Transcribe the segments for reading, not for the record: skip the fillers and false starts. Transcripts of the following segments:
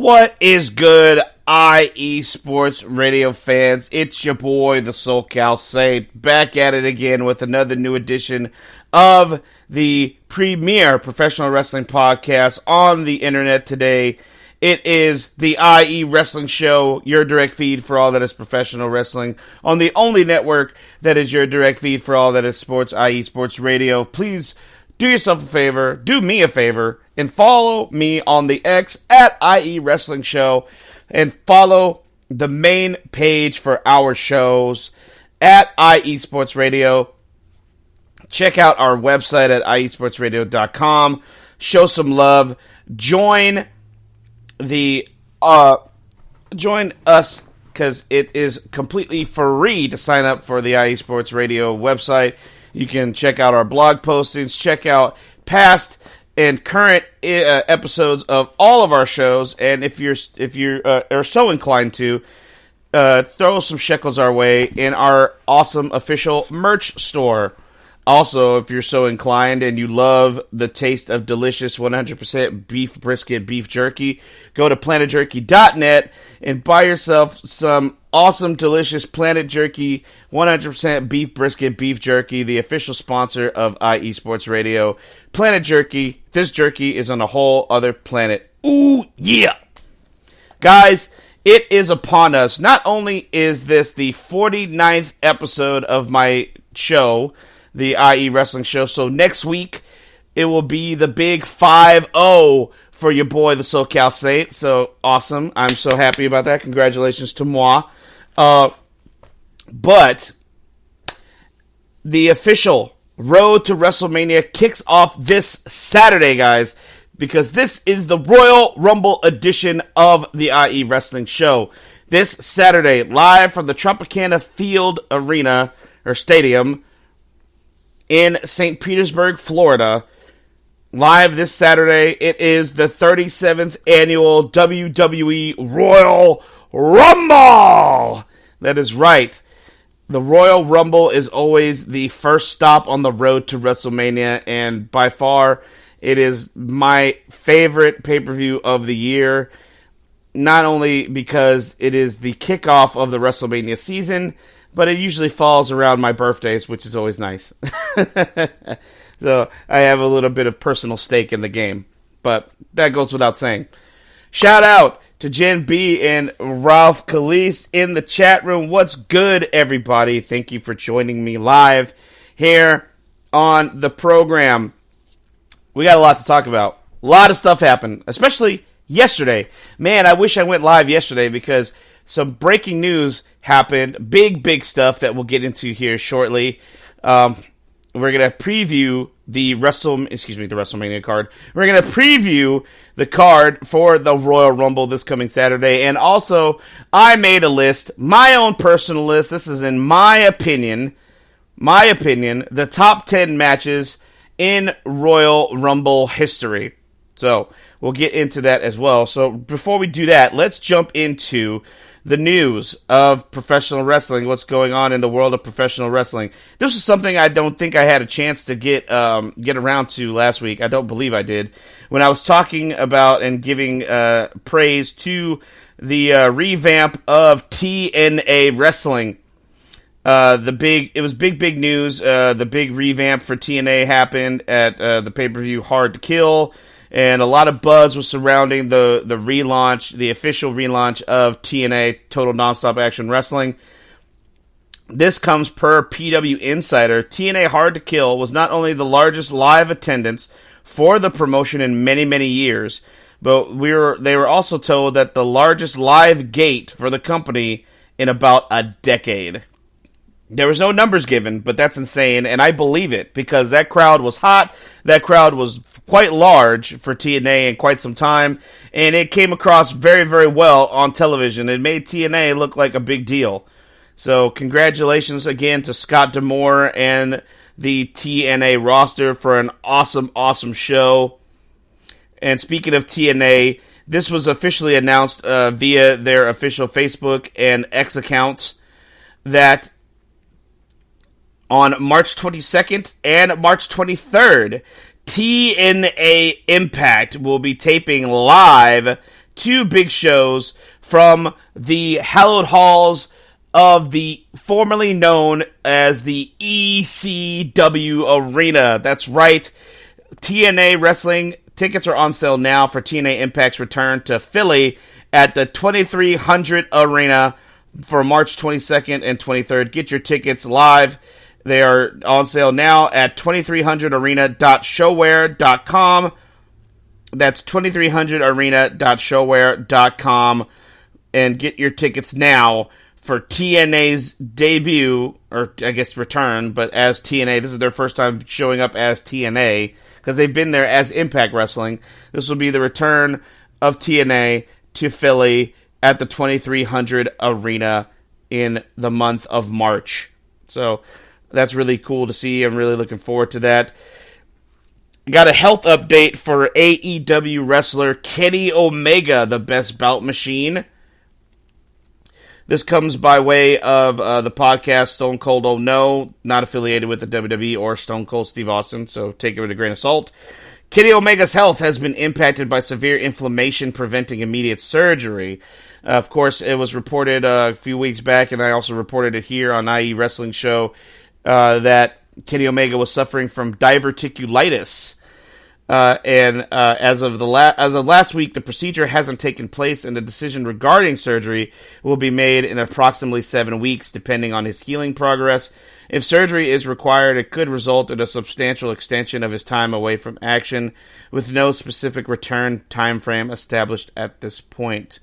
What is good, IE Sports Radio fans? It's your boy, the SoCal Saint, back at it again with another new edition of the premier professional wrestling podcast on the internet today. It is the IE Wrestling Show, your direct feed for all that is professional wrestling, on the only network that is your direct feed for all that is sports, IE Sports Radio. Please do yourself a favor, do me a favor, and follow me on the X at IE Wrestling Show, and follow the main page for our shows at IE Sports Radio. Check out our website at iesportsradio.com. Show some love. Join us, because it is completely free to sign up for the IE Sports Radio website. You can check out our blog postings, check out past and current episodes of all of our shows, and if you are so inclined to, throw some shekels our way in our awesome official merch store. Also, if you're so inclined and you love the taste of delicious 100% beef brisket beef jerky, go to planetjerky.net and buy yourself some awesome, delicious Planet Jerky 100% beef brisket beef jerky, the official sponsor of IE Sports Radio. Planet Jerky, this jerky is on a whole other planet. Ooh, yeah! Guys, it is upon us. Not only is this the 49th episode of my show, the IE Wrestling Show, so next week it will be the big 5-0 for your boy, the SoCal Saint. So awesome. I'm so happy about that. Congratulations to moi. But the official road to WrestleMania kicks off this Saturday, guys, because this is the Royal Rumble edition of the IE Wrestling Show. This Saturday, live from the Tropicana Field Arena, or Stadium, in St. Petersburg, Florida. Live this Saturday, it is the 37th annual WWE Royal Rumble! That is right. The Royal Rumble is always the first stop on the road to WrestleMania, and by far, it is my favorite pay-per-view of the year. Not only because it is the kickoff of the WrestleMania season, but it usually falls around my birthdays, which is always nice. So I have a little bit of personal stake in the game, but that goes without saying. Shout out to Jen B and Ralph Calise in the chat room. What's good, everybody? Thank you for joining me live here on the program. We got a lot to talk about. A lot of stuff happened, especially yesterday. Man, I wish I went live yesterday because some breaking news happened. Big stuff that we'll get into here shortly. We're going to preview the WrestleMania card. We're going to preview the card for the Royal Rumble this coming Saturday. And also, I made a list, my own personal list. This is in my opinion, the top 10 matches in Royal Rumble history. So, we'll get into that as well. So, before we do that, let's jump into the news of professional wrestling, what's going on in the world of professional wrestling. This is something I don't think I had a chance to get around to last week. I don't believe I did. When I was talking about and giving praise to the revamp of TNA Wrestling. It was big news. The big revamp for TNA happened at the pay-per-view Hard to Kill. And a lot of buzz was surrounding the relaunch, the official relaunch of TNA, Total Nonstop Action Wrestling. This comes per PW Insider. TNA Hard to Kill was not only the largest live attendance for the promotion in many years, but they were also told that the largest live gate for the company in about a decade. There was no numbers given, but that's insane, and I believe it, because that crowd was hot, that crowd was quite large for TNA in quite some time, and it came across very well on television. It made TNA look like a big deal. So, congratulations again to Scott D'Amore and the TNA roster for an awesome show. And speaking of TNA, this was officially announced via their official Facebook and X accounts that on March 22nd and March 23rd, TNA Impact will be taping live 2 big shows from the hallowed halls of the formerly known as the ECW Arena. That's right. TNA Wrestling tickets are on sale now for TNA Impact's return to Philly at the 2300 Arena for March 22nd and 23rd. Get your tickets live. They are on sale now at 2300arena.showware.com. That's 2300arena.showware.com. And get your tickets now for TNA's debut, or I guess return, but as TNA. This is their first time showing up as TNA, because they've been there as Impact Wrestling. This will be the return of TNA to Philly at the 2300 Arena in the month of March. So that's really cool to see. I'm really looking forward to that. Got a health update for AEW wrestler Kenny Omega, the Best Bout Machine. This comes by way of the podcast Stone Cold Oh No, not affiliated with the WWE or Stone Cold Steve Austin, so take it with a grain of salt. Kenny Omega's health has been impacted by severe inflammation preventing immediate surgery. Of course, it was reported a few weeks back, and I also reported it here on IE Wrestling Show, that Kenny Omega was suffering from diverticulitis. As of last week, the procedure hasn't taken place, and the decision regarding surgery will be made in approximately 7 weeks, depending on his healing progress. If surgery is required, it could result in a substantial extension of his time away from action, with no specific return time frame established at this point.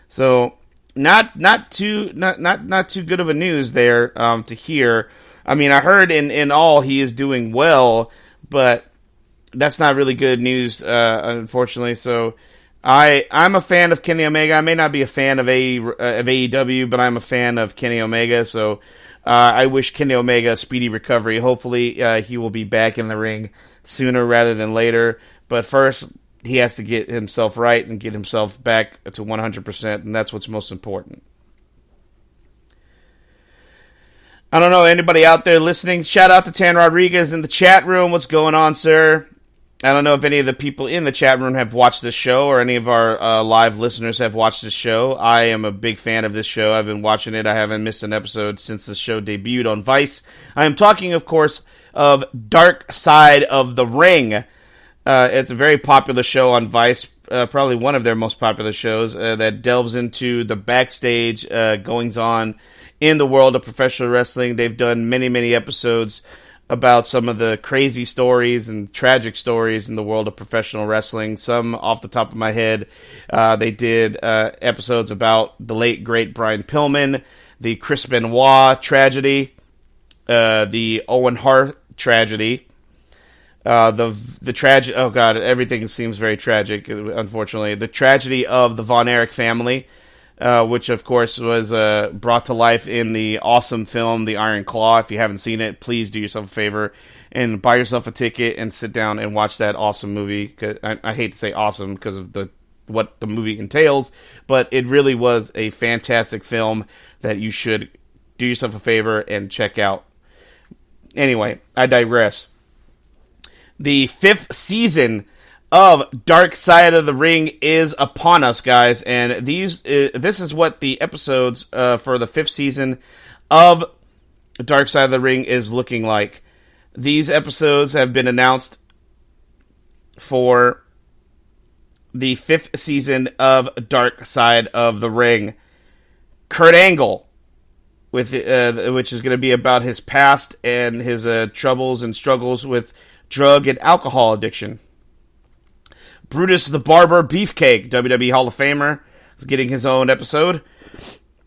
So, not too good of a news there to hear. I mean, I heard in all he is doing well, but that's not really good news, unfortunately. So, I'm a fan of Kenny Omega. I may not be a fan of AEW, but I'm a fan of Kenny Omega. So, I wish Kenny Omega a speedy recovery. Hopefully, he will be back in the ring sooner rather than later. But first, he has to get himself right and get himself back to 100%, and that's what's most important. I don't know, anybody out there listening? Shout out to Tan Rodriguez in the chat room. What's going on, sir? I don't know if any of the people in the chat room have watched this show, or any of our live listeners have watched this show. I am a big fan of this show. I've been watching it. I haven't missed an episode since the show debuted on Vice. I am talking, of course, of Dark Side of the Ring. It's a very popular show on Vice, probably one of their most popular shows, that delves into the backstage goings-on in the world of professional wrestling. They've done many, many episodes about some of the crazy stories and tragic stories in the world of professional wrestling. Some off the top of my head, they did episodes about the late, great Brian Pillman, the Chris Benoit tragedy, the Owen Hart tragedy, the tragedy. Oh God, everything seems very tragic. Unfortunately, the tragedy of the Von Erich family, which of course was brought to life in the awesome film The Iron Claw. If you haven't seen it, please do yourself a favor and buy yourself a ticket and sit down and watch that awesome movie. 'Cause I hate to say awesome because of what the movie entails, but it really was a fantastic film that you should do yourself a favor and check out. Anyway, I digress. The 5th season of Dark Side of the Ring is upon us, guys, and this is what the episodes for the 5th season of Dark Side of the Ring is looking like. These episodes have been announced for the 5th season of Dark Side of the Ring. Kurt Angle, which is going to be about his past and his troubles and struggles with drug and alcohol addiction. Brutus the Barber Beefcake, WWE Hall of Famer, is getting his own episode.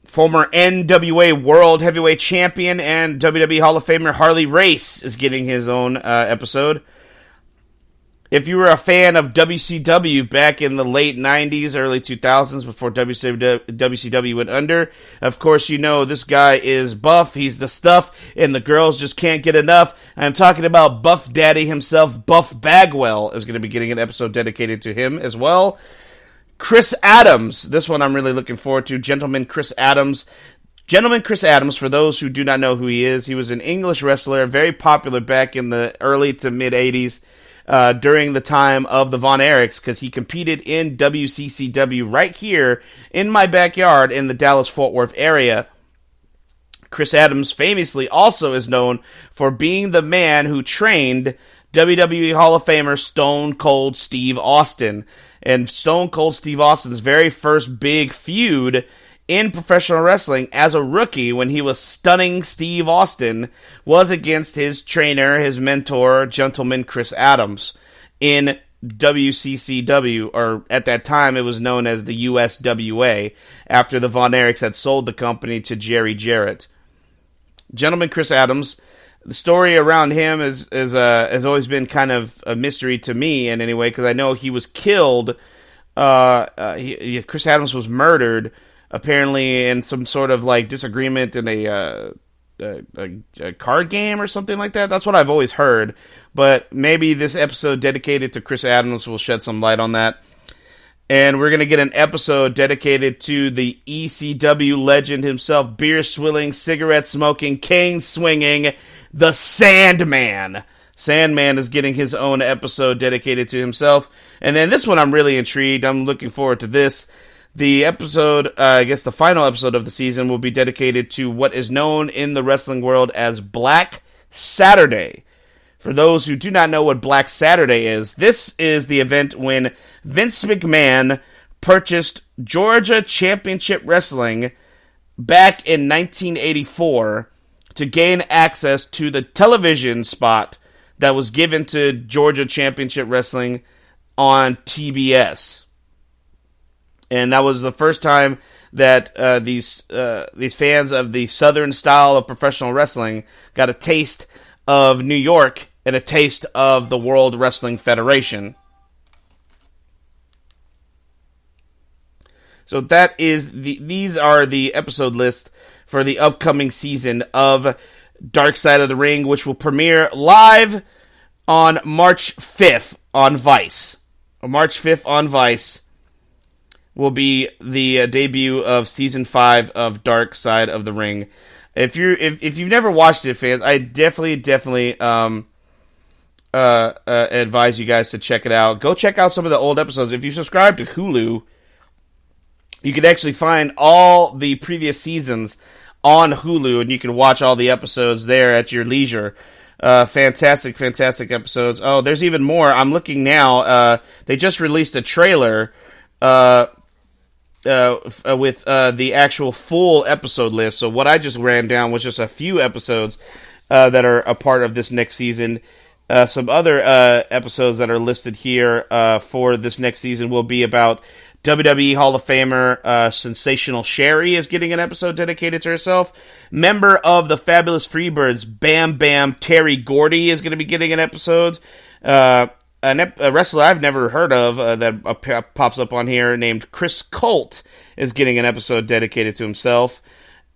Former NWA World Heavyweight Champion and WWE Hall of Famer Harley Race is getting his own episode. If you were a fan of WCW back in the late 90s, early 2000s, before WCW went under, of course you know this guy is buff, he's the stuff, and the girls just can't get enough. I'm talking about Buff Daddy himself. Buff Bagwell is going to be getting an episode dedicated to him as well. Chris Adams, this one I'm really looking forward to. Gentleman Chris Adams, for those who do not know who he is, he was an English wrestler, very popular back in the early to mid 80s. during the time of the Von Erichs, because he competed in WCCW right here in my backyard in the Dallas-Fort Worth area. Chris Adams famously also is known for being the man who trained WWE Hall of Famer Stone Cold Steve Austin. And Stone Cold Steve Austin's very first big feud in professional wrestling as a rookie, when he was stunning Steve Austin, was against his trainer, his mentor, gentleman Chris Adams, in WCCW, or at that time it was known as the USWA, after the Von Erichs had sold the company to Jerry Jarrett. Gentleman Chris Adams, the story around him has always been kind of a mystery to me in any way, because I know he was killed. Chris Adams was murdered, apparently in some sort of like disagreement in a card game or something like that. That's what I've always heard. But maybe this episode dedicated to Chris Adams will shed some light on that. And we're going to get an episode dedicated to the ECW legend himself, beer-swilling, cigarette-smoking, cane-swinging, the Sandman. Sandman is getting his own episode dedicated to himself. And then this one I'm really intrigued. I'm looking forward to this. The episode, I guess the final episode of the season, will be dedicated to what is known in the wrestling world as Black Saturday. For those who do not know what Black Saturday is, this is the event when Vince McMahon purchased Georgia Championship Wrestling back in 1984 to gain access to the television spot that was given to Georgia Championship Wrestling on TBS. And that was the first time that these fans of the Southern style of professional wrestling got a taste of New York and a taste of the World Wrestling Federation. So that is these are the episode list for the upcoming season of Dark Side of the Ring, which will premiere live on March 5th on Vice. March 5th on Vice will be the debut of season 5 of Dark Side of the Ring. If you've never watched it, fans, I definitely advise you guys to check it out. Go check out some of the old episodes. If you subscribe to Hulu, you can actually find all the previous seasons on Hulu, and you can watch all the episodes there at your leisure. Fantastic episodes. Oh, there's even more. I'm looking now. They just released a trailer with the actual full episode list. So what I just ran down was just a few episodes that are a part of this next season. Some other episodes that are listed here for this next season will be about WWE Hall of Famer Sensational Sherry is getting an episode dedicated to herself. Member of the Fabulous Freebirds, Bam Bam Terry Gordy, is going to be getting an episode. A wrestler I've never heard of that pops up on here named Chris Colt is getting an episode dedicated to himself.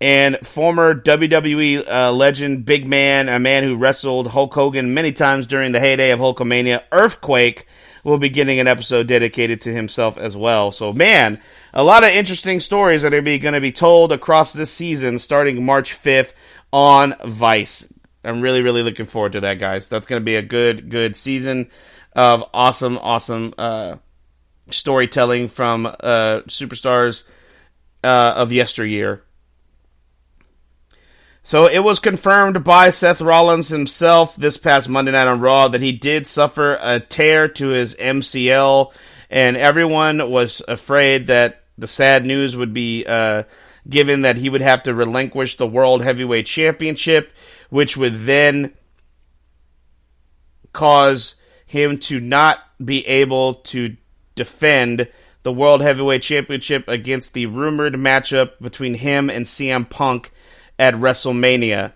And former WWE legend, big man, a man who wrestled Hulk Hogan many times during the heyday of Hulkamania, Earthquake, will be getting an episode dedicated to himself as well. So, man, a lot of interesting stories that are going to be told across this season starting March 5th on Vice. I'm really looking forward to that, guys. That's going to be a good season of awesome storytelling from superstars of yesteryear. So it was confirmed by Seth Rollins himself this past Monday Night on Raw that he did suffer a tear to his MCL, and everyone was afraid that the sad news would be given that he would have to relinquish the World Heavyweight Championship, which would then cause him to not be able to defend the World Heavyweight Championship against the rumored matchup between him and CM Punk at WrestleMania.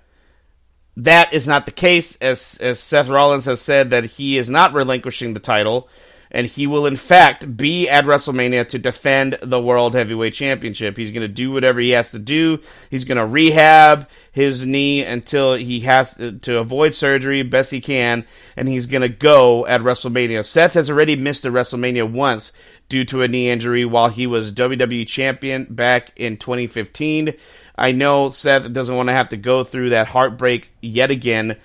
That is not the case, as Seth Rollins has said that he is not relinquishing the title, and he will in fact be at WrestleMania to defend the World Heavyweight Championship. He's going to do whatever he has to do. He's going to rehab his knee until he has to avoid surgery best he can, and he's going to go at WrestleMania. Seth has already missed a WrestleMania once due to a knee injury while he was WWE Champion back in 2015. I know Seth doesn't want to have to go through that heartbreak yet again,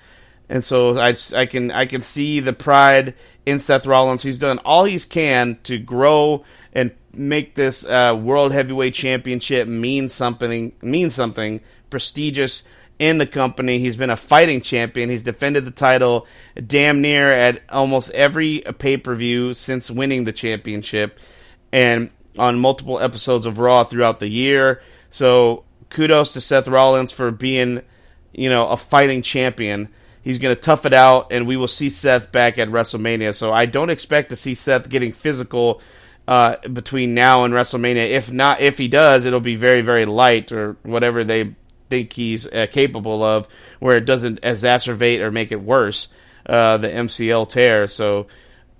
And so I can see the pride in Seth Rollins. He's done all he can to grow and make this World Heavyweight Championship mean something prestigious in the company. He's been a fighting champion. He's defended the title damn near at almost every pay-per-view since winning the championship, and on multiple episodes of Raw throughout the year. So kudos to Seth Rollins for being, a fighting champion. He's going to tough it out, and we will see Seth back at WrestleMania. So I don't expect to see Seth getting physical between now and WrestleMania. If he does, it'll be very, very light, or whatever they think he's capable of, where it doesn't exacerbate or make it worse, the MCL tear. So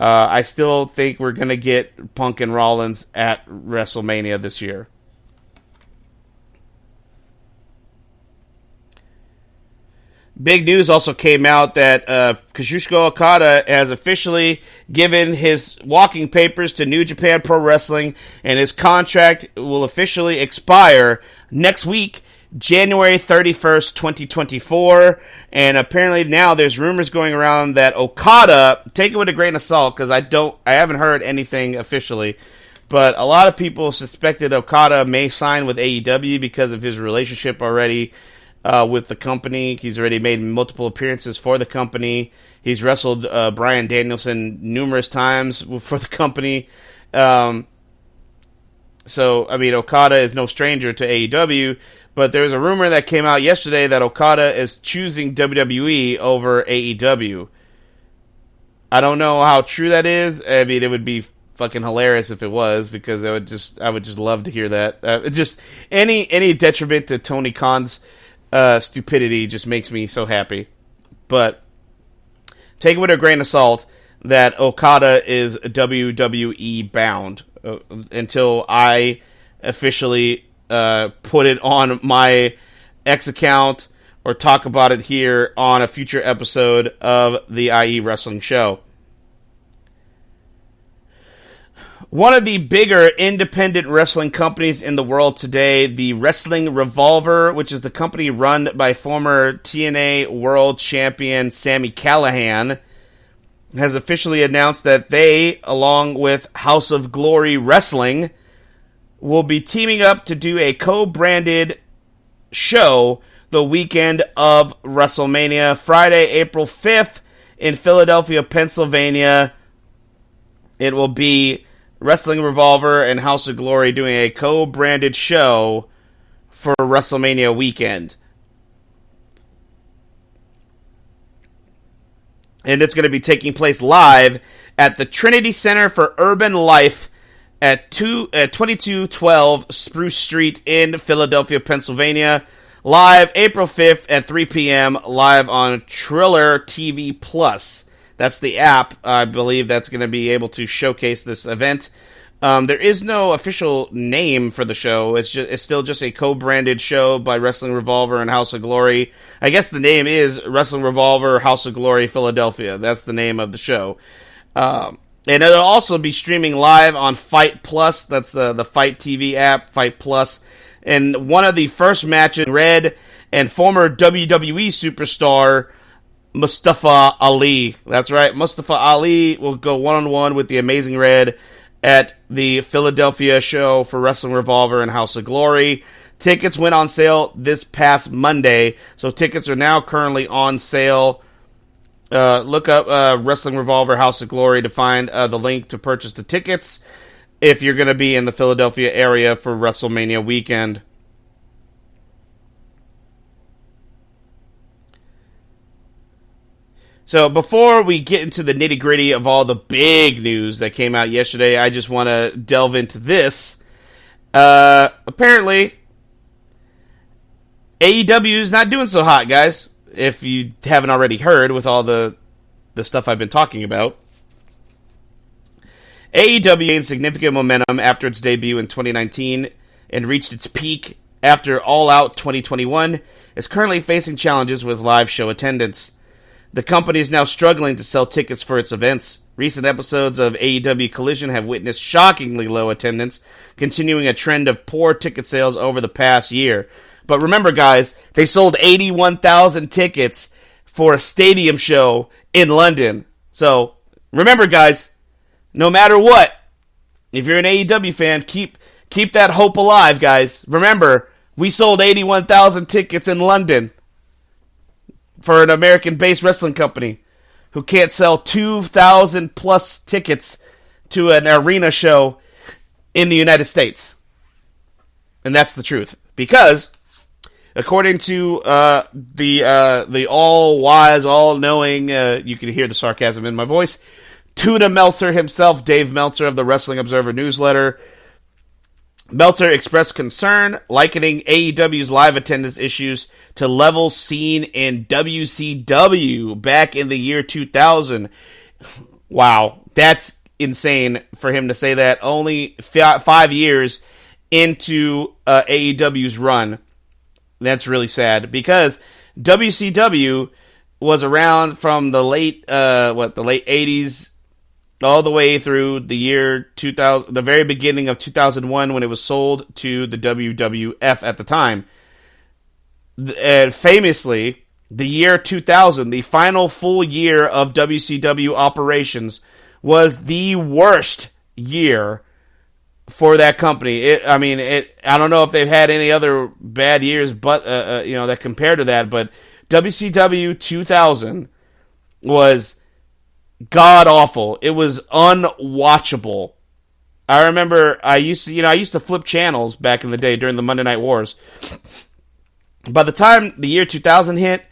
I still think we're going to get Punk and Rollins at WrestleMania this year. Big news also came out that Kazuchika Okada has officially given his walking papers to New Japan Pro Wrestling, and his contract will officially expire next week, January 31st, 2024. And apparently now there's rumors going around that Okada, take it with a grain of salt, because I haven't heard anything officially, but a lot of people suspected Okada may sign with AEW because of his relationship already with the company. He's already made multiple appearances for the company. He's wrestled Bryan Danielson numerous times for the company. Okada is no stranger to AEW, but there's a rumor that came out yesterday that Okada is choosing WWE over AEW. I don't know how true that is. I mean, it would be fucking hilarious if it was, because I would just love to hear that. Just any detriment to Tony Khan's stupidity just makes me so happy. But take it with a grain of salt that Okada is WWE bound until I officially put it on my X account or talk about it here on a future episode of the IE Wrestling Show. One of the bigger independent wrestling companies in the world today, the Wrestling Revolver, which is the company run by former TNA World Champion Sami Callihan, has officially announced that they, along with House of Glory Wrestling, will be teaming up to do a co-branded show the weekend of WrestleMania, Friday, April 5th in Philadelphia, Pennsylvania. It will be Wrestling Revolver and House of Glory doing a co-branded show for WrestleMania weekend. And it's going to be taking place live at the Trinity Center for Urban Life at 2212 Spruce Street in Philadelphia, Pennsylvania. Live April 5th at 3 p.m. live on Triller TV Plus. That's the app, I believe, that's going to be able to showcase this event. There is no official name for the show. It's still just a co-branded show by Wrestling Revolver and House of Glory. I guess the name is Wrestling Revolver, House of Glory, Philadelphia. That's the name of the show. And it'll also be streaming live on Fight Plus. That's the Fight TV app, Fight Plus. And one of the first matches, Red and former WWE superstar Mustafa Ali. That's right, Mustafa Ali will go one-on-one with the Amazing Red at the Philadelphia show for Wrestling Revolver and House of Glory. Tickets went on sale this past Monday, so tickets are now currently on sale. Look up Wrestling Revolver House of Glory to find the link to purchase the tickets if you're going to be in the Philadelphia area for WrestleMania weekend. So before we get into the nitty-gritty of all the big news that came out yesterday, I just want to delve into this. Apparently, AEW is not doing so hot, guys. If you haven't already heard with all the stuff I've been talking about. AEW gained significant momentum after its debut in 2019 and reached its peak after All Out 2021. Is currently facing challenges with live show attendance. The company is now struggling to sell tickets for its events. Recent episodes of AEW Collision have witnessed shockingly low attendance, continuing a trend of poor ticket sales over the past year. But remember, guys, they sold 81,000 tickets for a stadium show in London. So remember, guys, no matter what, if you're an AEW fan, keep that hope alive, guys. Remember, we sold 81,000 tickets in London for an American-based wrestling company who can't sell 2,000 plus tickets to an arena show in the United States. And that's the truth. Because, according to the all-wise, all-knowing, you can hear the sarcasm in my voice, Tuna Meltzer himself, Dave Meltzer of the Wrestling Observer newsletter, Meltzer expressed concern, likening AEW's live attendance issues to levels seen in WCW back in the year 2000. Wow, that's insane for him to say that only 5 years into AEW's run. That's really sad, because WCW was around from the late 80s all the way through the year 2000, the very beginning of 2001, when it was sold to the WWF at the time. Famously, the year 2000, the final full year of WCW operations, was the worst year for that company. I don't know if they've had any other bad years, but that compared to that. But WCW 2000 was god awful. It was unwatchable. I remember I used to flip channels back in the day during the Monday Night Wars. By the time the year 2000 hit,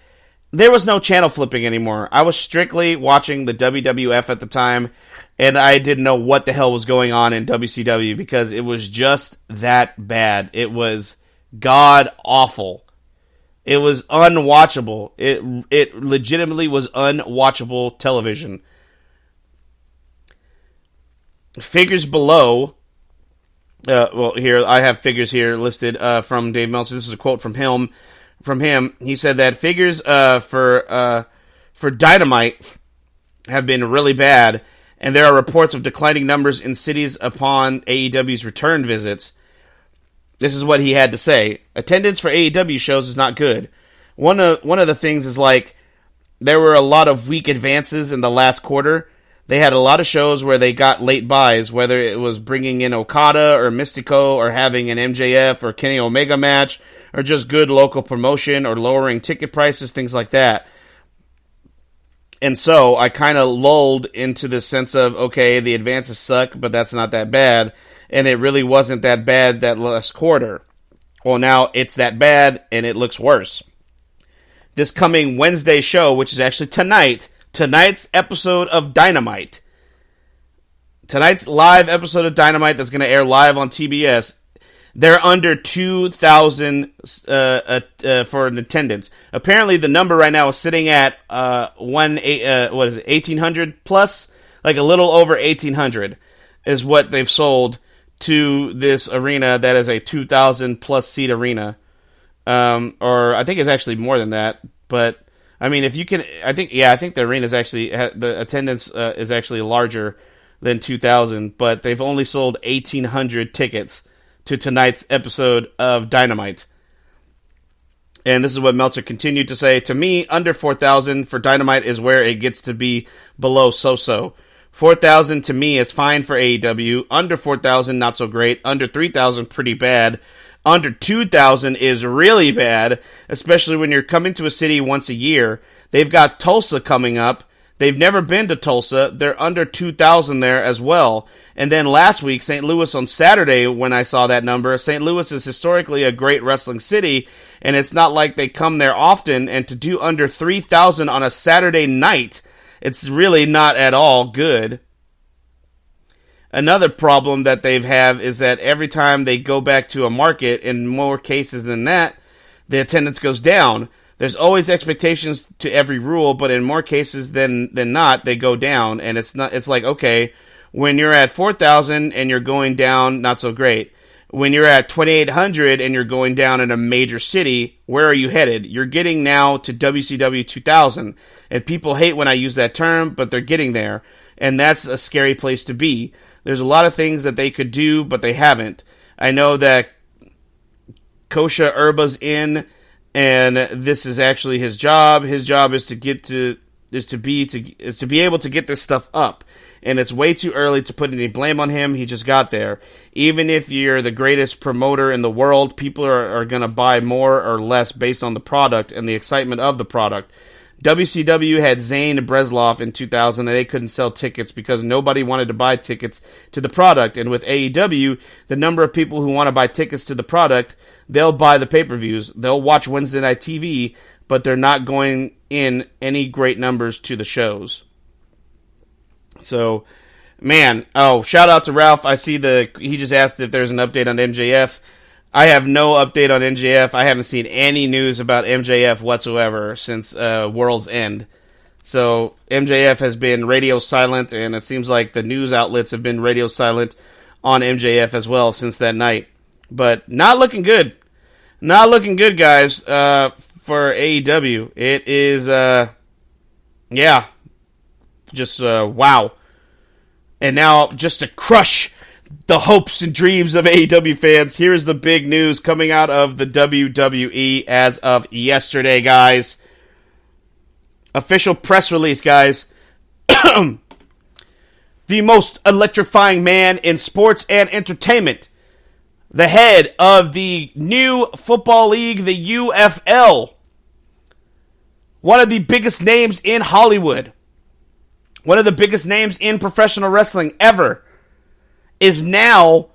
there was no channel flipping anymore. I was strictly watching the WWF at the time, and I didn't know what the hell was going on in WCW because it was just that bad. It was god awful. It was unwatchable. It legitimately was unwatchable television. Figures below. Here I have figures here listed from Dave Meltzer. This is a quote from him. He said that figures for Dynamite have been really bad, and there are reports of declining numbers in cities upon AEW's return visits. This is what he had to say. Attendance for AEW shows is not good. One of the things is, like, there were a lot of weak advances in the last quarter. They had a lot of shows where they got late buys, whether it was bringing in Okada or Mystico or having an MJF or Kenny Omega match or just good local promotion or lowering ticket prices, things like that. And so I kind of lulled into the sense of, okay, the advances suck, but that's not that bad. And it really wasn't that bad that last quarter. Well, now it's that bad, and it looks worse. This coming Wednesday show, which is actually tonight's episode of Dynamite, tonight's live episode of Dynamite that's going to air live on TBS, they're under 2,000 for an attendance. Apparently, the number right now is sitting at 1,800 plus, like a little over 1,800 is what they've sold to this arena that is a 2,000 plus seat arena. Or I think it's actually more than that, but I mean, if you can, I think the arena is actually, the attendance is actually larger than 2,000, but they've only sold 1,800 tickets to tonight's episode of Dynamite. And this is what Meltzer continued to say. To me, under 4,000 for Dynamite is where it gets to be below so-so. 4,000 to me is fine for AEW. Under 4,000, not so great. Under 3,000, pretty bad. Under 2,000 is really bad, especially when you're coming to a city once a year. They've got Tulsa coming up. They've never been to Tulsa. They're under 2,000 there as well. And then last week, St. Louis on Saturday, when I saw that number, St. Louis is historically a great wrestling city, and it's not like they come there often, and to do under 3,000 on a Saturday night, it's really not at all good. Another problem that they have is that every time they go back to a market, in more cases than that, the attendance goes down. There's always expectations to every rule, but in more cases than not, they go down. And it's like, okay, when you're at 4,000 and you're going down, not so great. When you're at 2,800 and you're going down in a major city, where are you headed? You're getting now to WCW 2000. And people hate when I use that term, but they're getting there. And that's a scary place to be. There's a lot of things that they could do, but they haven't. I know that Kosha Urba's in and this is actually his job. His job is to be able to get this stuff up. And it's way too early to put any blame on him. He just got there. Even if you're the greatest promoter in the world, people are going to buy more or less based on the product and the excitement of the product. WCW had Zayn and Breslov in 2000, and they couldn't sell tickets because nobody wanted to buy tickets to the product. And with AEW, the number of people who want to buy tickets to the product, they'll buy the pay-per-views. They'll watch Wednesday Night TV, but they're not going in any great numbers to the shows. So, man, shout out to Ralph. I see he just asked if there's an update on MJF. I have no update on MJF. I haven't seen any news about MJF whatsoever since World's End. So, MJF has been radio silent, and it seems like the news outlets have been radio silent on MJF as well since that night. But not looking good. Not looking good, guys, for AEW. It is, just wow. And now, just to crush the hopes and dreams of AEW fans, here is the big news coming out of the WWE as of yesterday, guys. Official press release, guys. The most electrifying man in sports and entertainment. The head of the new football league, the UFL. One of the biggest names in Hollywood. One of the biggest names in professional wrestling ever, is now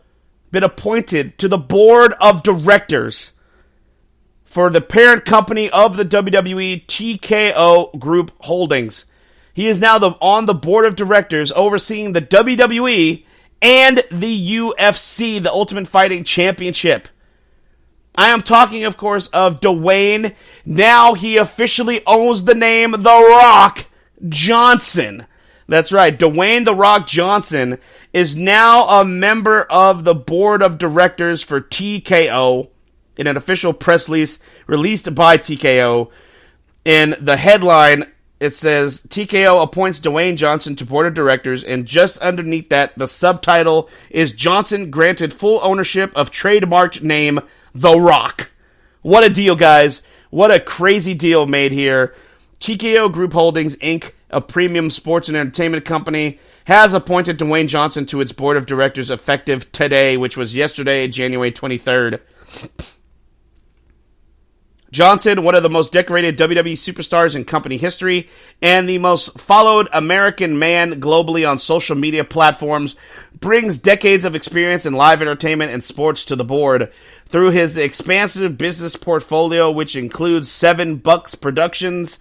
been appointed to the board of directors for the parent company of the WWE, TKO Group Holdings. He is now on the board of directors overseeing the WWE and the UFC, the Ultimate Fighting Championship. I am talking, of course, of Dwayne. Now he officially owns the name The Rock Johnson. That's right, Dwayne The Rock Johnson is now a member of the board of directors for TKO in an official press release released by TKO. In the headline, it says, TKO appoints Dwayne Johnson to board of directors, and just underneath that, the subtitle is Johnson granted full ownership of trademarked name The Rock. What a deal, guys. What a crazy deal made here. TKO Group Holdings, Inc., a premium sports and entertainment company, has appointed Dwayne Johnson to its board of directors effective today, which was yesterday, January 23rd. Johnson, one of the most decorated WWE superstars in company history, and the most followed American man globally on social media platforms, brings decades of experience in live entertainment and sports to the board. Through his expansive business portfolio, which includes 7 Bucks Productions,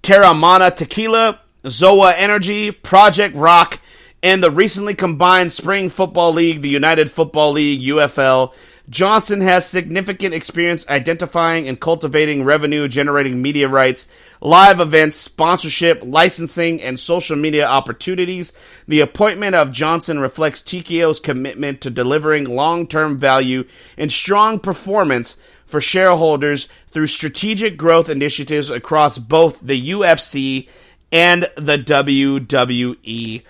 Terramana Tequila, Zoa Energy, Project Rock, and the recently combined Spring Football League, the United Football League, UFL, Johnson has significant experience identifying and cultivating revenue-generating media rights, live events, sponsorship, licensing, and social media opportunities. The appointment of Johnson reflects TKO's commitment to delivering long-term value and strong performance for shareholders through strategic growth initiatives across both the UFC and the WWE.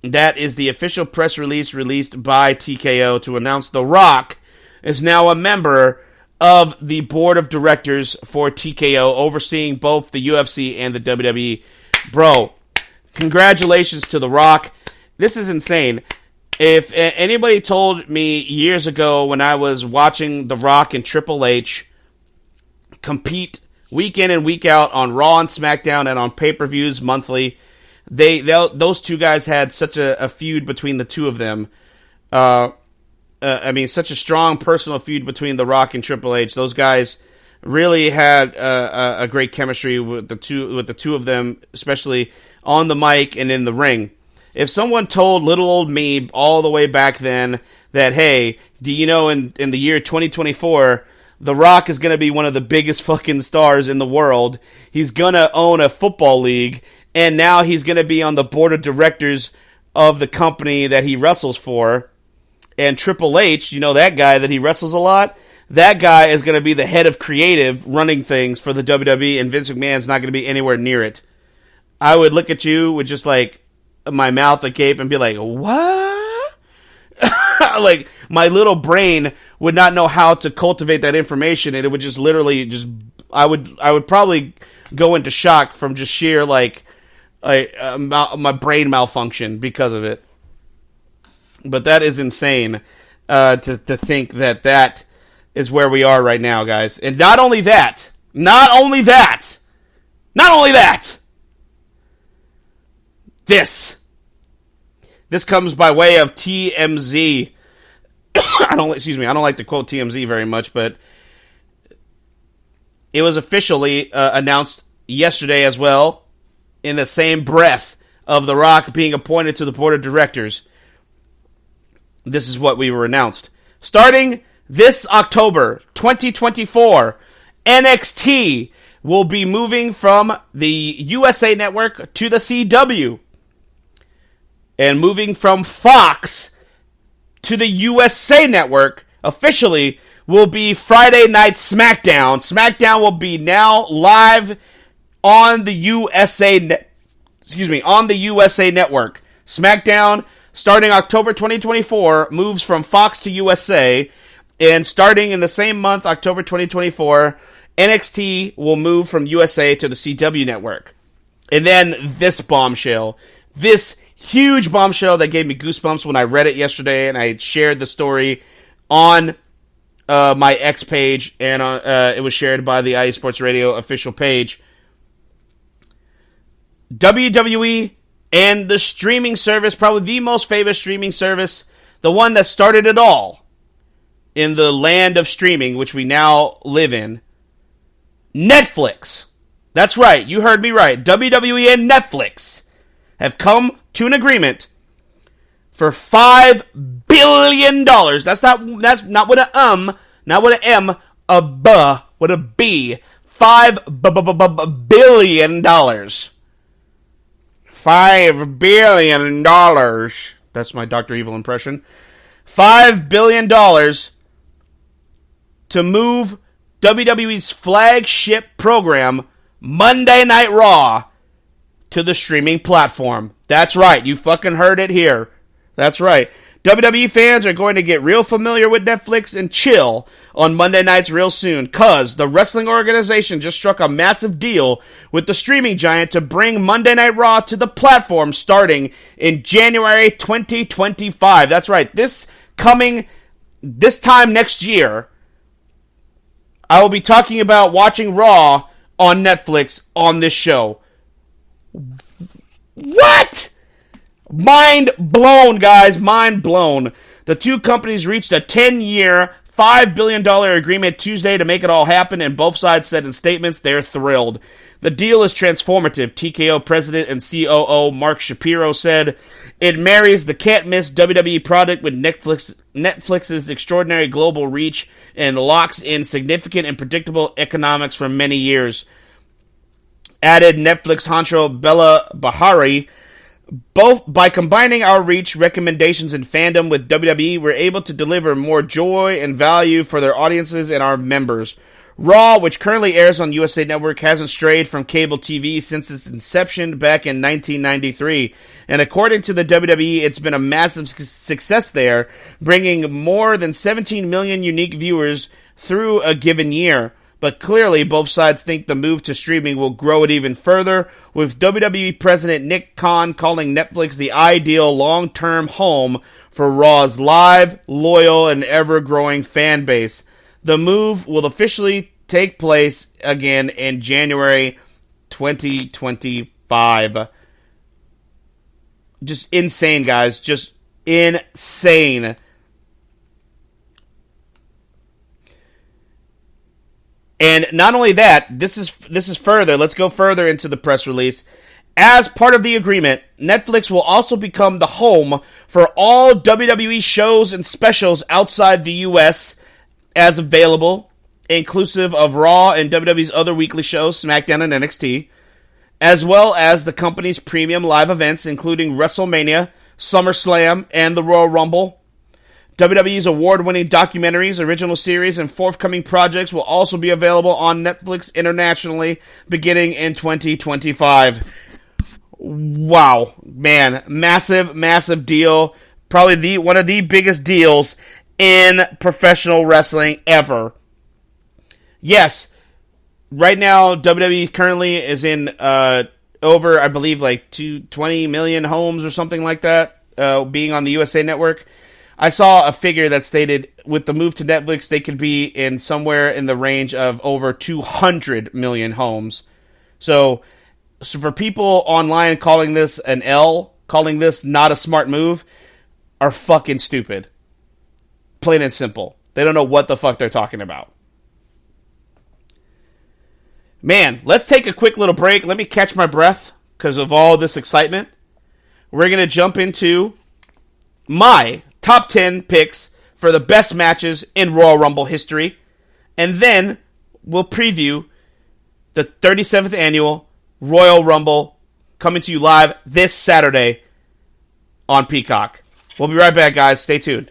That is the official press release released by TKO to announce The Rock is now a member of the board of directors for TKO, overseeing both the UFC and the WWE. Bro, congratulations to The Rock. This is insane. If anybody told me years ago when I was watching The Rock and Triple H compete week in and week out on Raw and SmackDown and on pay-per-views monthly, those two guys had such a feud between the two of them. Such a strong personal feud between The Rock and Triple H. Those guys really had a great chemistry with the two of them, especially on the mic and in the ring. If someone told little old me all the way back then that, hey, do you know in the year 2024, The Rock is going to be one of the biggest fucking stars in the world. He's going to own a football league, and now he's going to be on the board of directors of the company that he wrestles for. And Triple H, you know that guy that he wrestles a lot? That guy is going to be the head of creative running things for the WWE, and Vince McMahon's not going to be anywhere near it. I would look at you with just like my mouth agape and be like, what? Like, my little brain would not know how to cultivate that information, and it would just literally just, I would probably go into shock from just sheer, like, my brain malfunction because of it. But that is insane, to think that is where we are right now, guys. And not only that, this comes by way of TMZ. I don't like to quote TMZ very much, but it was officially announced yesterday as well, in the same breath of The Rock being appointed to the board of directors. This is what we were announced. Starting this October 2024, NXT will be moving from the USA Network to the CW. And moving from Fox to the USA Network officially will be Friday Night SmackDown. SmackDown will be now live on the USA Network. SmackDown, starting October 2024, moves from Fox to USA, and starting in the same month, October 2024, NXT will move from USA to the CW Network. And then this bombshell, this huge bombshell that gave me goosebumps when I read it yesterday, and I shared the story on my X page, and it was shared by the IE Sports Radio official page. WWE and the streaming service, probably the most famous streaming service, the one that started it all in the land of streaming, which we now live in, Netflix. That's right, you heard me right. WWE and Netflix have come to an agreement for $5 billion. That's not with an not with an M, a B, with a B. $5 billion. $5 billion. That's my Dr. Evil impression. $5 billion to move WWE's flagship program, Monday Night Raw, to the streaming platform. That's right. You fucking heard it here. That's right. WWE fans are going to get real familiar with Netflix and chill on Monday nights real soon, cause the wrestling organization just struck a massive deal with the streaming giant to bring Monday Night Raw to the platform starting in January 2025. That's right. This time next year, I will be talking about watching Raw on Netflix on this show. What? Mind blown, guys. Mind blown. The two companies reached a 10-year, $5 billion agreement Tuesday to make it all happen, and both sides said in statements they're thrilled. The deal is transformative, TKO president and COO Mark Shapiro said. It marries the can't-miss WWE product with Netflix's extraordinary global reach and locks in significant and predictable economics for many years. Added Netflix honcho Bella Bahari. Both by combining our reach, recommendations, and fandom with WWE, we're able to deliver more joy and value for their audiences and our members. Raw, which currently airs on USA Network, hasn't strayed from cable TV since its inception back in 1993. And according to the WWE, it's been a massive success there, bringing more than 17 million unique viewers through a given year. But clearly, both sides think the move to streaming will grow it even further, with WWE President Nick Khan calling Netflix the ideal long-term home for Raw's live, loyal, and ever-growing fan base. The move will officially take place again in January 2025. Just insane, guys. Just insane. And not only that, this is further. Let's go further into the press release. As part of the agreement, Netflix will also become the home for all WWE shows and specials outside the U.S. as available, inclusive of Raw and WWE's other weekly shows, SmackDown and NXT, as well as the company's premium live events, including WrestleMania, SummerSlam, and the Royal Rumble. WWE's award-winning documentaries, original series, and forthcoming projects will also be available on Netflix internationally beginning in 2025. Wow, man. Massive, massive deal. Probably one of the biggest deals in professional wrestling ever. Yes, right now WWE currently is in over, I believe, like 20 million homes or something like that, being on the USA Network. I saw a figure that stated with the move to Netflix, they could be in somewhere in the range of over 200 million homes. So for people online calling this an L, calling this not a smart move, are fucking stupid. Plain and simple. They don't know what the fuck they're talking about. Man, let's take a quick little break. Let me catch my breath because of all this excitement. We're going to jump into my top 10 picks for the best matches in Royal Rumble history. And then we'll preview the 37th annual Royal Rumble coming to you live this Saturday on Peacock. We'll be right back, guys. Stay tuned.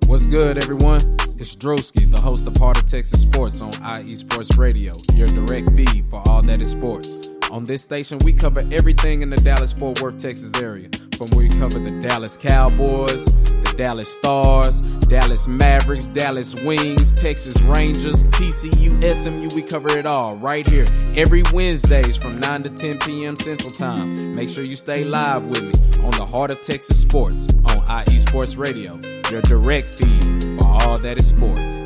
What's good, everyone? It's Drewski, the host of Heart of Texas Sports on IE Sports Radio, your direct feed for all that is sports. On this station, we cover everything in the Dallas-Fort Worth, Texas area. From we cover the Dallas Cowboys, the Dallas Stars, Dallas Mavericks, Dallas Wings, Texas Rangers, TCU, SMU, we cover it all right here every Wednesdays from 9 to 10 p.m. Central Time. Make sure you stay live with me on the Heart of Texas Sports on IE Sports Radio, your direct feed for all that is sports.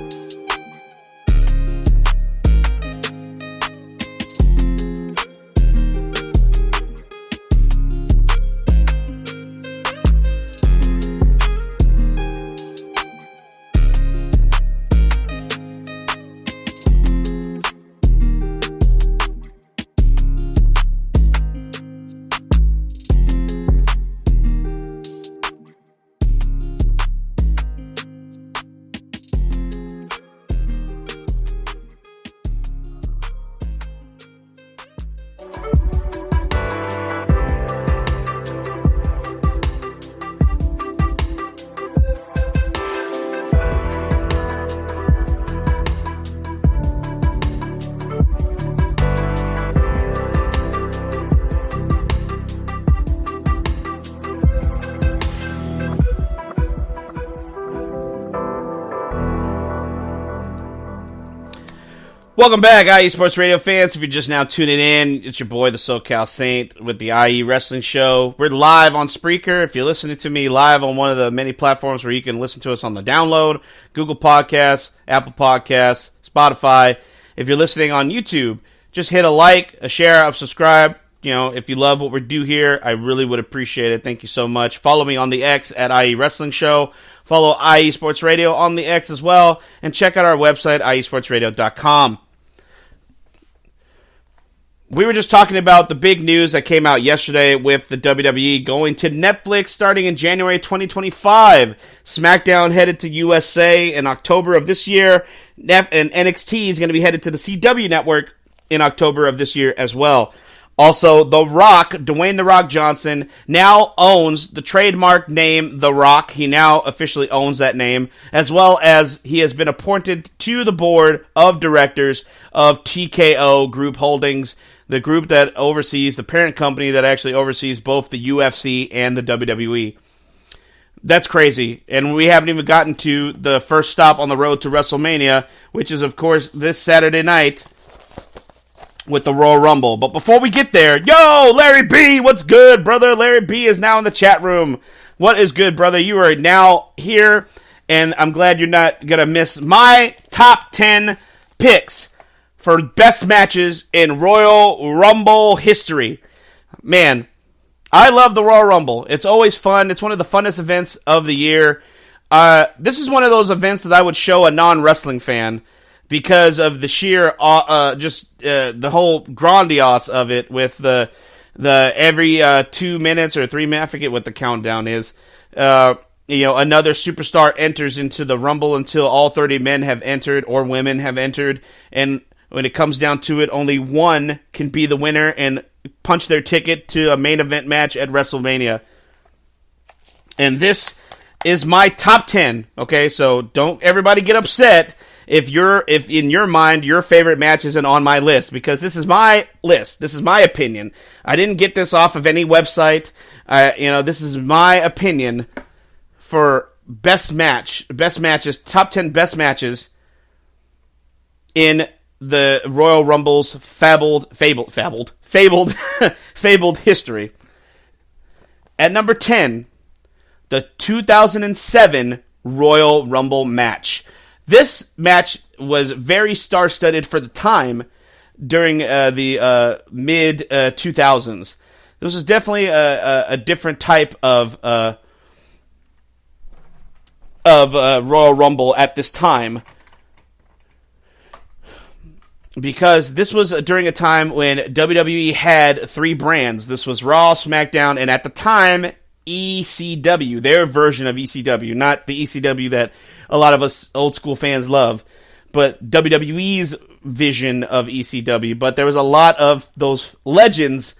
Welcome back, IE Sports Radio fans. If you're just now tuning in, it's your boy, the SoCal Saint, with the IE Wrestling Show. We're live on Spreaker. If you're listening to me live on one of the many platforms where you can listen to us on the download, Google Podcasts, Apple Podcasts, Spotify. If you're listening on YouTube, just hit a like, a share, a subscribe. You know, if you love what we do here, I really would appreciate it. Thank you so much. Follow me on the X at IE Wrestling Show. Follow IE Sports Radio on the X as well. And check out our website, iesportsradio.com. We were just talking about the big news that came out yesterday with the WWE going to Netflix starting in January 2025. SmackDown headed to USA in October of this year, and NXT is going to be headed to the CW network in October of this year as well. Also, The Rock, Dwayne The Rock Johnson, now owns the trademark name The Rock. He now officially owns that name, as well as he has been appointed to the board of directors of TKO Group Holdings, the group that oversees, the parent company that actually oversees both the UFC and the WWE. That's crazy. And we haven't even gotten to the first stop on the road to WrestleMania, which is, of course, this Saturday night with the Royal Rumble. But before we get there, yo, Larry B, what's good, brother? Larry B is now in the chat room. What is good, brother? You are now here, and I'm glad you're not going to miss my top 10 picks for best matches in Royal Rumble history. Man, I love the Royal Rumble. It's always fun. It's one of the funnest events of the year. This is one of those events that I would show a non-wrestling fan because of the sheer, the whole grandiose of it with the the every 2 minutes or 3 minutes, I forget what the countdown is. Another superstar enters into the Rumble until all 30 men have entered or women have entered, and when it comes down to it, only one can be the winner and punch their ticket to a main event match at WrestleMania. And this is my top 10. Okay, so don't everybody get upset if in your mind your favorite match isn't on my list, because this is my list. This is my opinion. I didn't get this off of any website. This is my opinion for best matches, top 10 best matches in the Royal Rumble's fabled history. At number 10, the 2007 Royal Rumble match. This match was very star-studded for the time during the mid-2000s. This was definitely a different type of Royal Rumble at this time, because this was during a time when WWE had 3 brands. This was Raw, SmackDown, and at the time, ECW, their version of ECW, not the ECW that a lot of us old school fans love, but WWE's vision of ECW. But there was a lot of those legends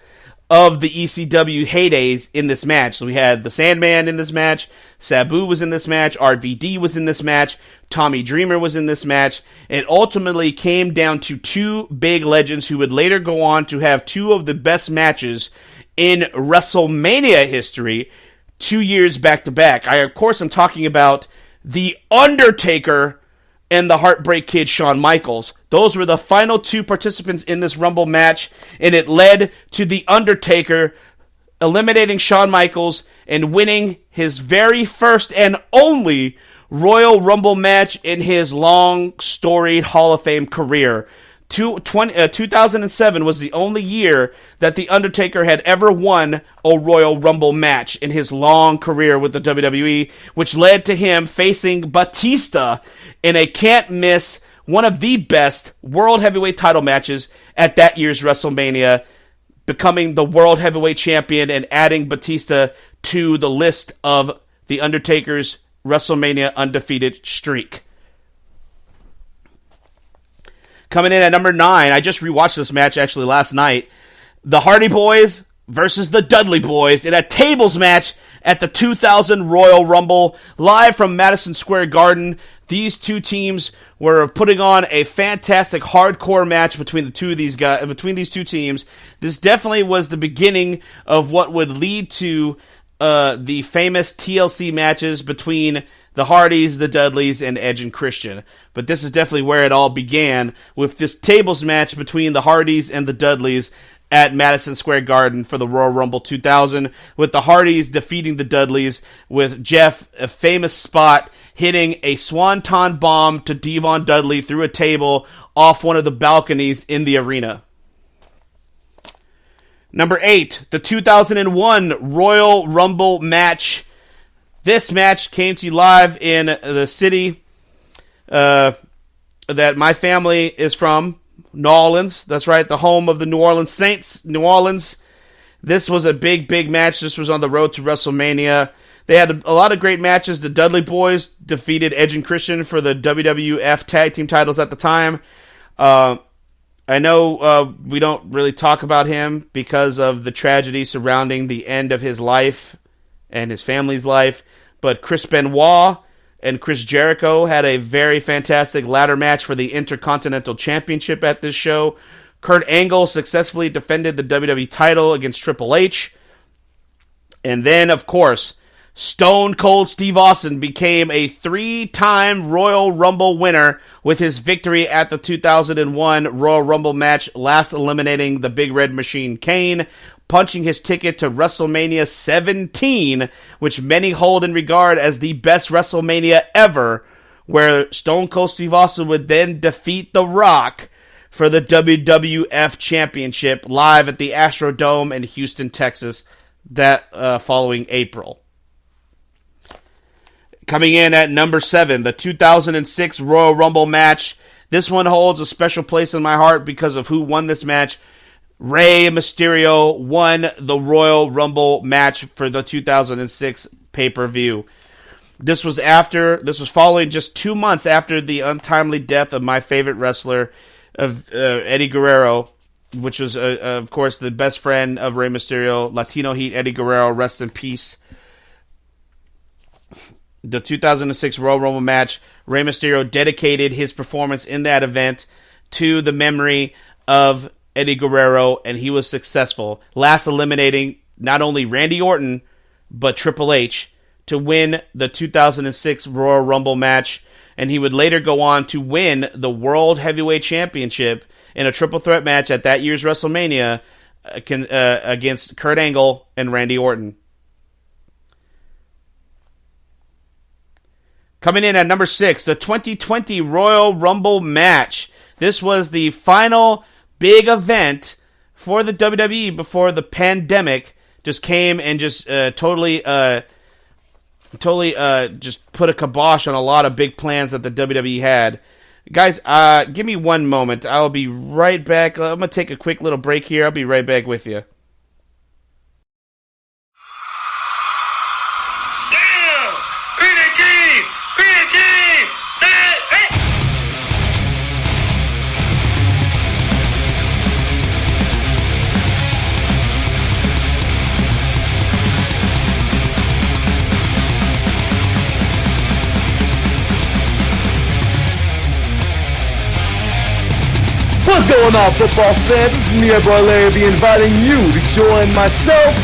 of the ECW heydays in this match. So we had the Sandman in this match, Sabu was in this match, RVD was in this match, Tommy Dreamer was in this match. It ultimately came down to 2 big legends who would later go on to have 2 of the best matches in WrestleMania history 2 years back to back. Of course, I'm talking about The Undertaker and the Heartbreak Kid, Shawn Michaels. Those were the final 2 participants in this Rumble match, and it led to The Undertaker eliminating Shawn Michaels and winning his very first and only Royal Rumble match in his long, storied Hall of Fame career. 2007 was the only year that The Undertaker had ever won a Royal Rumble match in his long career with the WWE, which led to him facing Batista in a can't-miss, one of the best World Heavyweight title matches at that year's WrestleMania, becoming the World Heavyweight Champion and adding Batista to the list of The Undertaker's WrestleMania undefeated streak. Coming in at number 9, I just rewatched this match actually last night. The Hardy Boys versus the Dudley Boys in a tables match at the 2000 Royal Rumble, live from Madison Square Garden. These 2 teams were putting on a fantastic hardcore match between these 2 teams. This definitely was the beginning of what would lead to the famous TLC matches between the Hardys, the Dudleys, and Edge and Christian. But this is definitely where it all began, with this tables match between the Hardys and the Dudleys at Madison Square Garden for the Royal Rumble 2000, with the Hardys defeating the Dudleys, with Jeff, a famous spot, hitting a swanton bomb to Devon Dudley through a table off one of the balconies in the arena. Number 8, the 2001 Royal Rumble match. This match came to you live in the city that my family is from, New Orleans. That's right, the home of the New Orleans Saints, New Orleans. This was a big, big match. This was on the road to WrestleMania. They had a lot of great matches. The Dudley Boys defeated Edge and Christian for the WWF Tag Team titles at the time. I know we don't really talk about him because of the tragedy surrounding the end of his life and his family's life, but Chris Benoit and Chris Jericho had a very fantastic ladder match for the Intercontinental Championship at this show. Kurt Angle successfully defended the WWE title against Triple H. And then, of course, Stone Cold Steve Austin became a 3-time Royal Rumble winner with his victory at the 2001 Royal Rumble match, last eliminating the Big Red Machine Kane, punching his ticket to WrestleMania 17, which many hold in regard as the best WrestleMania ever, where Stone Cold Steve Austin would then defeat The Rock for the WWF Championship live at the Astrodome in Houston, Texas, that following April. Coming in at number 7, the 2006 Royal Rumble match. This one holds a special place in my heart because of who won this match. Rey Mysterio won the Royal Rumble match for the 2006 pay-per-view. This was following just 2 months after the untimely death of my favorite wrestler, of Eddie Guerrero, which was, of course, the best friend of Rey Mysterio, Latino Heat Eddie Guerrero, rest in peace. The 2006 Royal Rumble match, Rey Mysterio dedicated his performance in that event to the memory of Eddie Guerrero, and he was successful, last eliminating not only Randy Orton, but Triple H to win the 2006 Royal Rumble match, and he would later go on to win the World Heavyweight Championship in a triple threat match at that year's WrestleMania against Kurt Angle and Randy Orton. Coming in at number 6, the 2020 Royal Rumble match. This was the final big event for the WWE before the pandemic just came and just totally just put a kibosh on a lot of big plans that the WWE had. Guys, give me one moment. I'll be right back. I'm going to take a quick little break here. I'll be right back with you. What's going on, football fans? This is me, your boy Larry B, inviting you to join myself,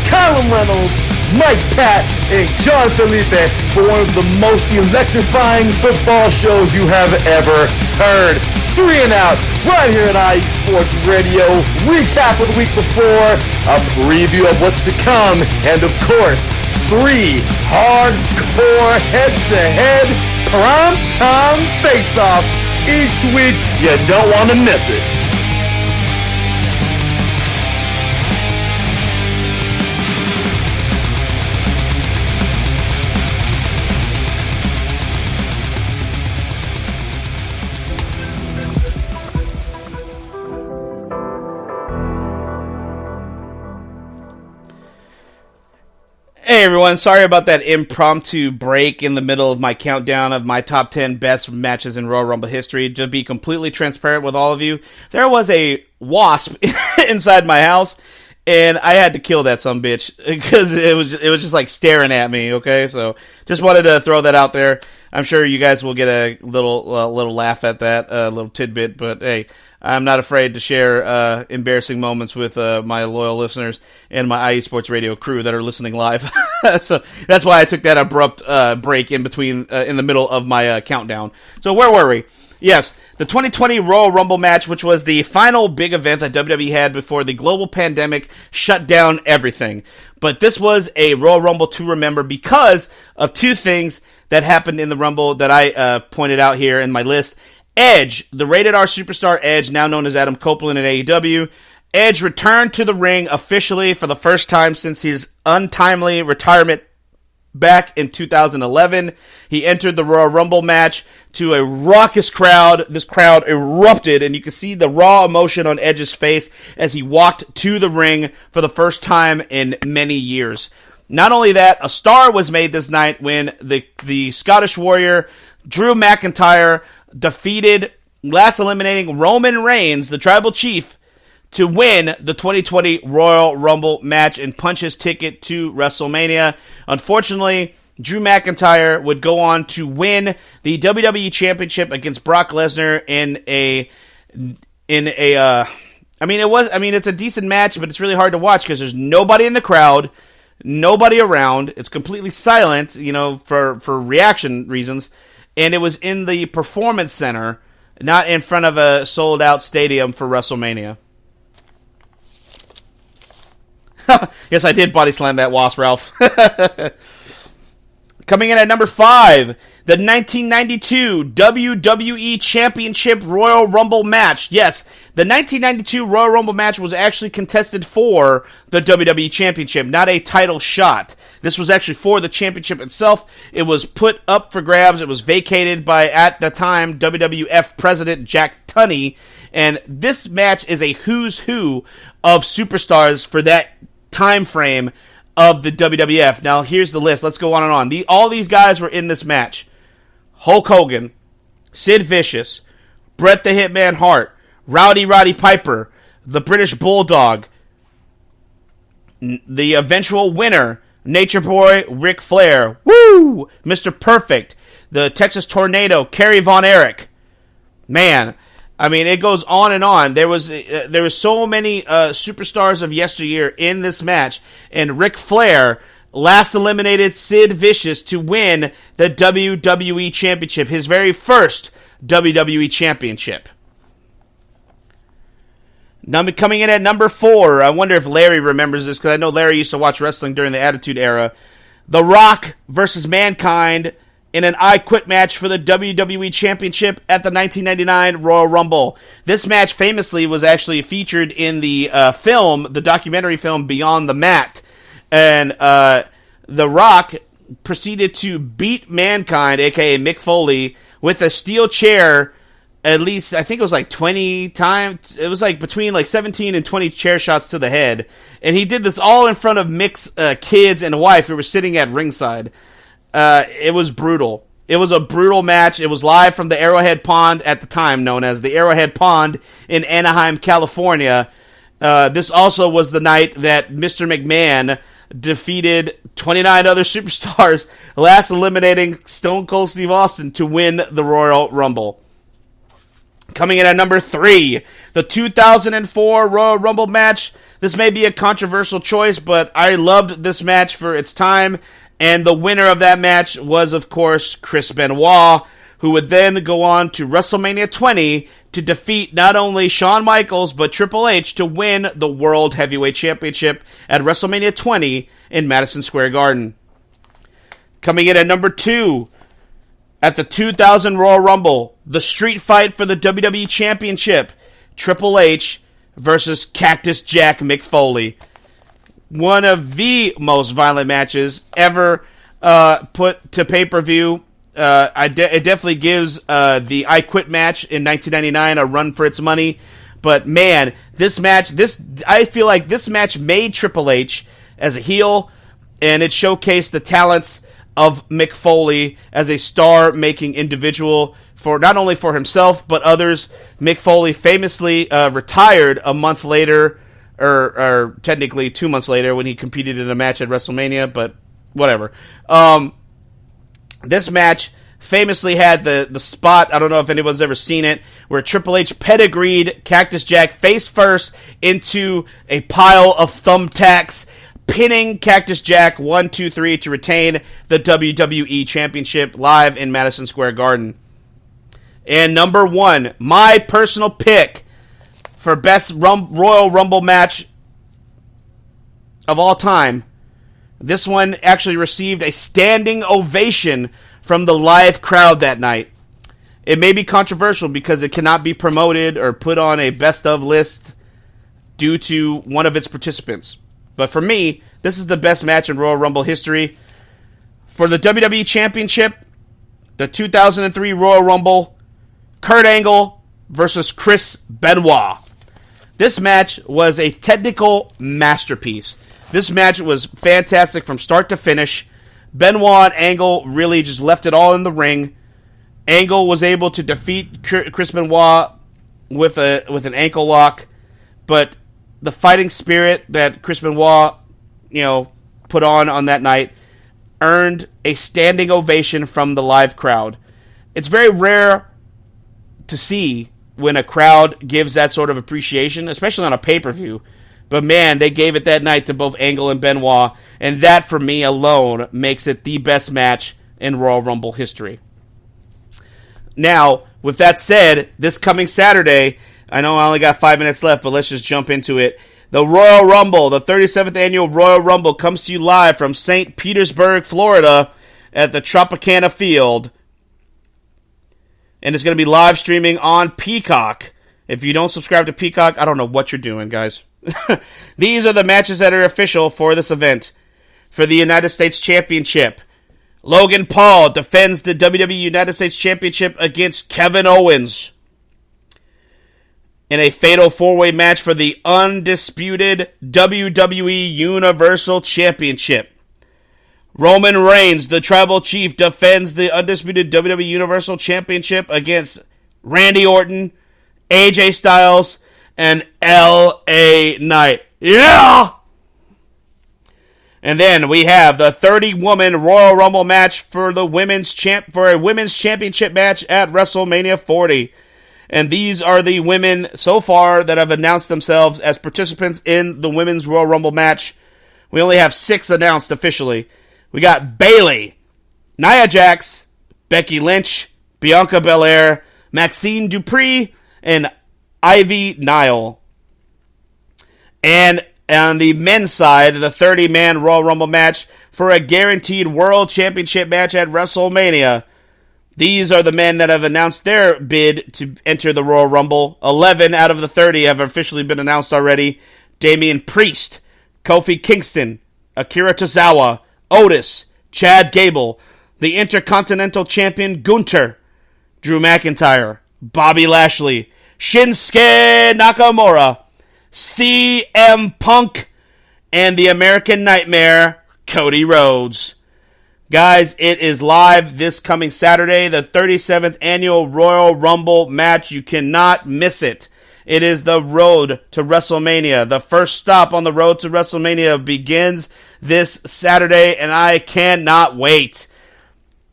Callum Reynolds, Mike Pat, and John Felipe for one of the most electrifying football shows you have ever heard. 3 and Out, right here at IE Sports Radio. Recap of the week before, a preview of what's to come, and of course, 3 hardcore head-to-head prime-time face-offs each week. You don't want to miss it. Hey everyone, sorry about that impromptu break in the middle of my countdown of my top 10 best matches in Royal Rumble history. To be completely transparent with all of you, there was a wasp inside my house, and I had to kill that sumbitch because it was just like staring at me. Okay, so just wanted to throw that out there. I'm sure you guys will get a little laugh at that, little tidbit, but hey, I'm not afraid to share embarrassing moments with my loyal listeners and my IE Sports Radio crew that are listening live. So that's why I took that abrupt break in between, in the middle of my countdown. So where were we? Yes, the 2020 Royal Rumble match, which was the final big event that WWE had before the global pandemic shut down everything. But this was a Royal Rumble to remember because of 2 things that happened in the Rumble that I pointed out here in my list. Edge, the rated R superstar Edge, now known as Adam Copeland in AEW. Edge returned to the ring officially for the first time since his untimely retirement back in 2011. He entered the Royal Rumble match to a raucous crowd. This crowd erupted, and you can see the raw emotion on Edge's face as he walked to the ring for the first time in many years. Not only that, a star was made this night when the Scottish Warrior, Drew McIntyre, defeated, last eliminating Roman Reigns, the Tribal Chief, to win the 2020 Royal Rumble match and punch his ticket to WrestleMania. Unfortunately, Drew McIntyre would go on to win the WWE Championship against Brock Lesnar it's a decent match, but it's really hard to watch because there's nobody in the crowd, nobody around. It's completely silent, for reaction reasons. And it was in the Performance Center, not in front of a sold-out stadium for WrestleMania. Yes, I did body slam that wasp, Ralph. Coming in at number 5, the 1992 WWE Championship Royal Rumble match. Yes, the 1992 Royal Rumble match was actually contested for the WWE Championship, not a title shot. This was actually for the championship itself. It was put up for grabs. It was vacated by, at the time, WWF President Jack Tunney. And this match is a who's who of superstars for that time frame of the WWF. Now, here's the list. Let's go on and on. All these guys were in this match. Hulk Hogan, Sid Vicious, Bret the Hitman Hart, Rowdy Roddy Piper, the British Bulldog, the eventual winner, Nature Boy Ric Flair, woo! Mr. Perfect, the Texas Tornado, Kerry Von Erich. Man, I mean, it goes on and on. There was so many superstars of yesteryear in this match, and Ric Flair last eliminated Sid Vicious to win the WWE Championship, his very first WWE Championship. Coming in at number 4, I wonder if Larry remembers this, because I know Larry used to watch wrestling during the Attitude Era. The Rock versus Mankind in an I Quit match for the WWE Championship at the 1999 Royal Rumble. This match famously was actually featured in the the documentary film Beyond the Mat. And The Rock proceeded to beat Mankind, a.k.a. Mick Foley, with a steel chair at least, I think it was like 20 times. It was like between like 17 and 20 chair shots to the head. And he did this all in front of Mick's kids and wife who were sitting at ringside. It was brutal. It was a brutal match. It was live from the Arrowhead Pond, at the time known as the Arrowhead Pond in Anaheim, California. This also was the night that Mr. McMahon defeated 29 other superstars, last eliminating Stone Cold Steve Austin to win the Royal Rumble. Coming in at number 3, the 2004 Royal Rumble match. This may be a controversial choice, but I loved this match for its time. And the winner of that match was, of course, Chris Benoit, who would then go on to WrestleMania 20 to defeat not only Shawn Michaels, but Triple H to win the World Heavyweight Championship at WrestleMania 20 in Madison Square Garden. Coming in at number 2, at the 2000 Royal Rumble, the street fight for the WWE Championship, Triple H versus Cactus Jack Mick Foley. One of the most violent matches ever put to pay-per-view. It definitely gives the I Quit match in 1999 a run for its money. But man, I feel like this match made Triple H as a heel, and it showcased the talents of Mick Foley as a star-making individual for not only for himself but others. Mick Foley famously retired a month later, or technically 2 months later, when he competed in a match at WrestleMania, but whatever. This match famously had the spot, I don't know if anyone's ever seen it, where Triple H pedigreed Cactus Jack face first into a pile of thumbtacks, pinning Cactus Jack 1, 2, 3 to retain the WWE Championship live in Madison Square Garden. And number 1, my personal pick for best Royal Rumble match of all time. This one actually received a standing ovation from the live crowd that night. It may be controversial because it cannot be promoted or put on a best of list due to one of its participants. But for me, this is the best match in Royal Rumble history. For the WWE Championship, the 2003 Royal Rumble, Kurt Angle versus Chris Benoit. This match was a technical masterpiece. This match was fantastic from start to finish. Benoit and Angle really just left it all in the ring. Angle was able to defeat Chris Benoit with an ankle lock, but the fighting spirit that Chris Benoit, put on that night earned a standing ovation from the live crowd. It's very rare to see when a crowd gives that sort of appreciation, especially on a pay-per-view. But man, they gave it that night to both Angle and Benoit, and that for me alone makes it the best match in Royal Rumble history. Now, with that said, this coming Saturday, I know I only got 5 minutes left, but let's just jump into it. The Royal Rumble, the 37th annual Royal Rumble, comes to you live from St. Petersburg, Florida. at the Tropicana Field. And it's going to be live streaming on Peacock. If you don't subscribe to Peacock, I don't know what you're doing, guys. These are the matches that are official for this event. For the United States Championship, Logan Paul defends the WWE United States Championship against Kevin Owens in a fatal 4-way match for the undisputed WWE Universal Championship. Roman Reigns, the Tribal Chief, defends the undisputed WWE Universal Championship against Randy Orton, AJ Styles, and LA Knight. Yeah! And then we have the 30-woman Royal Rumble match for a women's championship match at WrestleMania 40. And these are the women so far that have announced themselves as participants in the Women's Royal Rumble match. We only have 6 announced officially. We got Bayley, Nia Jax, Becky Lynch, Bianca Belair, Maxine Dupree, and Ivy Nile. And on the men's side, the 30-man Royal Rumble match for a guaranteed World Championship match at WrestleMania. These are the men that have announced their bid to enter the Royal Rumble. 11 out of the 30 have officially been announced already. Damian Priest, Kofi Kingston, Akira Tozawa, Otis, Chad Gable, the Intercontinental Champion Gunther, Drew McIntyre, Bobby Lashley, Shinsuke Nakamura, CM Punk, and the American Nightmare, Cody Rhodes. Guys, it is live this coming Saturday, the 37th annual Royal Rumble match. You cannot miss it. It is the road to WrestleMania. The first stop on the road to WrestleMania begins this Saturday, and I cannot wait.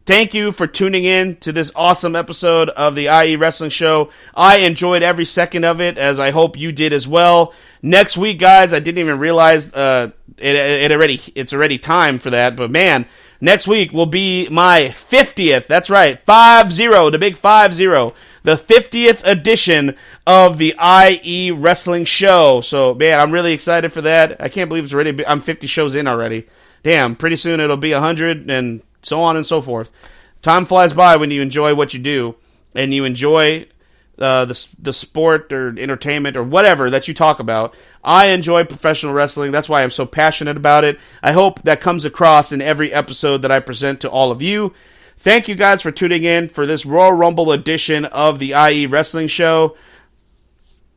Thank you for tuning in to this awesome episode of the IE Wrestling Show. I enjoyed every second of it, as I hope you did as well. Next week, guys, I didn't even realize it's already time for that, but man, next week will be my 50th, that's right, 50, the big 50, the 50th edition of the IE Wrestling Show. So, man, I'm really excited for that. I can't believe I'm 50 shows in already. Damn, pretty soon it'll be 100 and so on and so forth. Time flies by when you enjoy what you do and you enjoy the sport or entertainment or whatever that you talk about. I enjoy professional wrestling. That's why I'm so passionate about it. I hope that comes across in every episode that I present to all of you. Thank you guys for tuning in for this Royal Rumble edition of the IE Wrestling Show.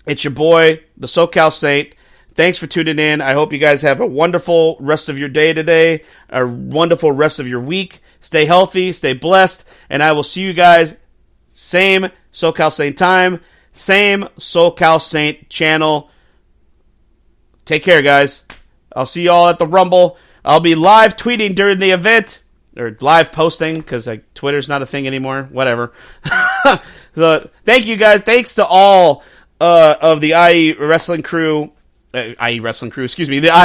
It's your boy, the SoCal Saint. Thanks for tuning in. I hope you guys have a wonderful rest of your day today, a wonderful rest of your week. Stay healthy, stay blessed, and I will see you guys same SoCal Saint time, same SoCal Saint channel. Take care, guys. I'll see y'all at the Rumble. I'll be live tweeting during the event, or live posting, because Twitter's not a thing anymore. Whatever. So, thank you, guys. Thanks to all of the IE Wrestling crew. The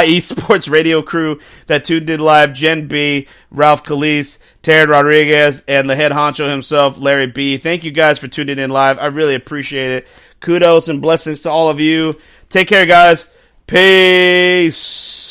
IE Sports Radio crew that tuned in live. Jen B, Ralph Calise, Taryn Rodriguez, and the head honcho himself, Larry B. Thank you guys for tuning in live. I really appreciate it. Kudos and blessings to all of you. Take care, guys. Peace.